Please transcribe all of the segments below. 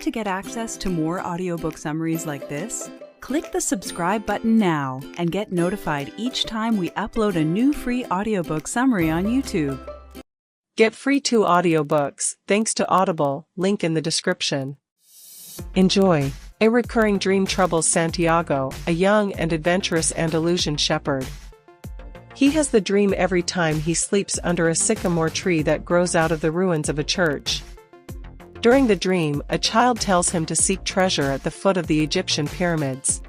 to get access to more audiobook summaries like this? Click the subscribe button now and get notified each time we upload a new free audiobook summary on YouTube. Get free 2 audiobooks thanks to Audible, link in the description. Enjoy. A recurring dream troubles Santiago, a young and adventurous Andalusian shepherd. He has the dream every time he sleeps under a sycamore tree that grows out of the ruins of a church. During the dream, a child tells him to seek treasure at the foot of the Egyptian pyramids.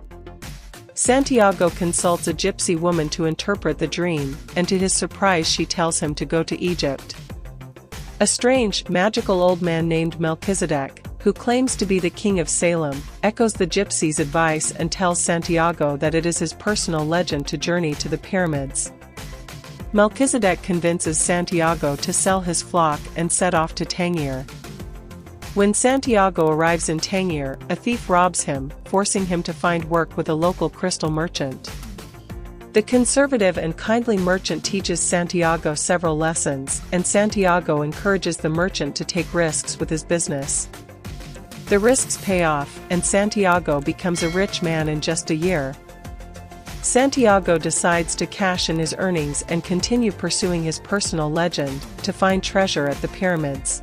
Santiago consults a gypsy woman to interpret the dream, and to his surprise she tells him to go to Egypt. A strange, magical old man named Melchizedek, who claims to be the king of Salem, echoes the gypsy's advice and tells Santiago that it is his personal legend to journey to the pyramids. Melchizedek convinces Santiago to sell his flock and set off to Tangier. When Santiago arrives in Tangier, a thief robs him, forcing him to find work with a local crystal merchant. The conservative and kindly merchant teaches Santiago several lessons, and Santiago encourages the merchant to take risks with his business. The risks pay off, and Santiago becomes a rich man in just a year. Santiago decides to cash in his earnings and continue pursuing his personal legend, to find treasure at the pyramids.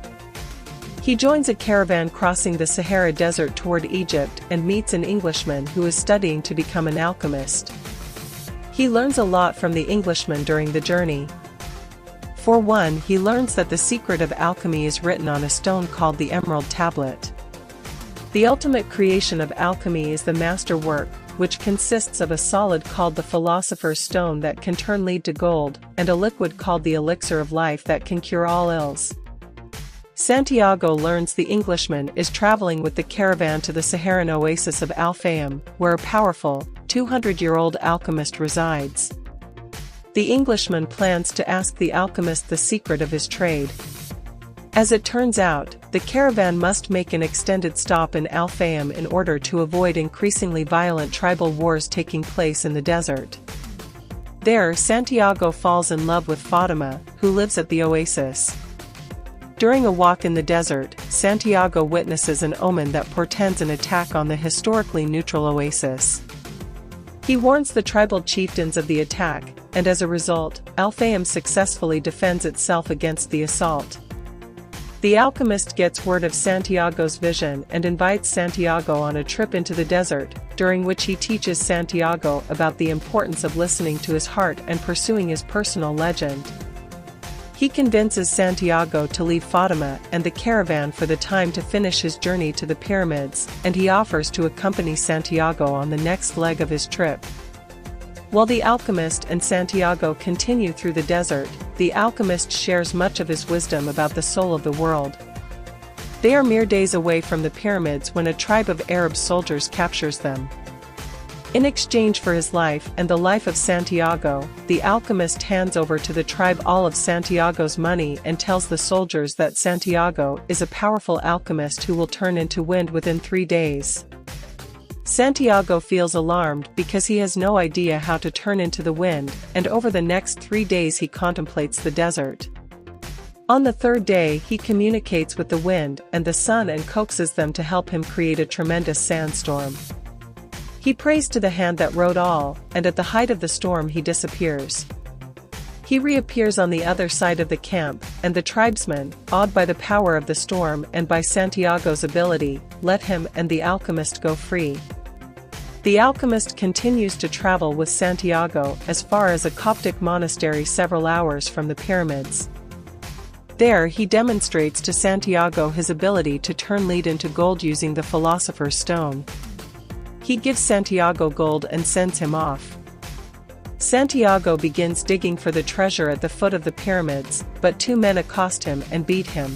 He joins a caravan crossing the Sahara Desert toward Egypt and meets an Englishman who is studying to become an alchemist. He learns a lot from the Englishman during the journey. For one, he learns that the secret of alchemy is written on a stone called the Emerald Tablet. The ultimate creation of alchemy is the master work, which consists of a solid called the Philosopher's Stone that can turn lead to gold, and a liquid called the Elixir of Life that can cure all ills. Santiago learns the Englishman is traveling with the caravan to the Saharan oasis of Al Fayum, where a powerful, 200-year-old alchemist resides. The Englishman plans to ask the alchemist the secret of his trade. As it turns out, the caravan must make an extended stop in Al Fayum in order to avoid increasingly violent tribal wars taking place in the desert. There, Santiago falls in love with Fatima, who lives at the oasis. During a walk in the desert, Santiago witnesses an omen that portends an attack on the historically neutral oasis. He warns the tribal chieftains of the attack, and as a result, Al Fayum successfully defends itself against the assault. The alchemist gets word of Santiago's vision and invites Santiago on a trip into the desert, during which he teaches Santiago about the importance of listening to his heart and pursuing his personal legend. He convinces Santiago to leave Fatima and the caravan for the time to finish his journey to the pyramids, and he offers to accompany Santiago on the next leg of his trip. While the alchemist and Santiago continue through the desert, the alchemist shares much of his wisdom about the soul of the world. They are mere days away from the pyramids when a tribe of Arab soldiers captures them. In exchange for his life and the life of Santiago, the alchemist hands over to the tribe all of Santiago's money and tells the soldiers that Santiago is a powerful alchemist who will turn into wind within 3 days. Santiago feels alarmed because he has no idea how to turn into the wind, and over the next 3 days he contemplates the desert. On the 3rd day he communicates with the wind and the sun and coaxes them to help him create a tremendous sandstorm. He prays to the hand that wrote all, and at the height of the storm he disappears. He reappears on the other side of the camp, and the tribesmen, awed by the power of the storm and by Santiago's ability, let him and the alchemist go free. The alchemist continues to travel with Santiago as far as a Coptic monastery several hours from the pyramids. There he demonstrates to Santiago his ability to turn lead into gold using the Philosopher's Stone. He gives Santiago gold and sends him off. Santiago begins digging for the treasure at the foot of the pyramids, but 2 men accost him and beat him.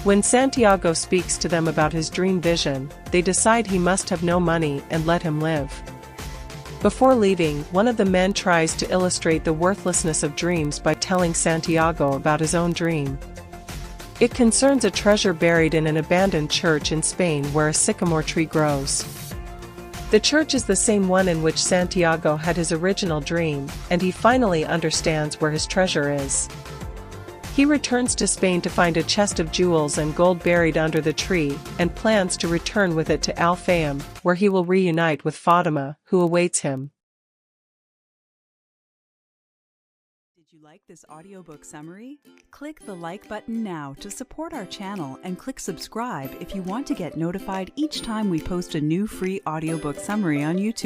When Santiago speaks to them about his dream vision, they decide he must have no money and let him live. Before leaving, one of the men tries to illustrate the worthlessness of dreams by telling Santiago about his own dream. It concerns a treasure buried in an abandoned church in Spain where a sycamore tree grows. The church is the same one in which Santiago had his original dream, and he finally understands where his treasure is. He returns to Spain to find a chest of jewels and gold buried under the tree, and plans to return with it to Al Fayum, where he will reunite with Fatima, who awaits him. Did you like this audiobook summary? Click the like button now to support our channel and click subscribe if you want to get notified each time we post a new free audiobook summary on YouTube.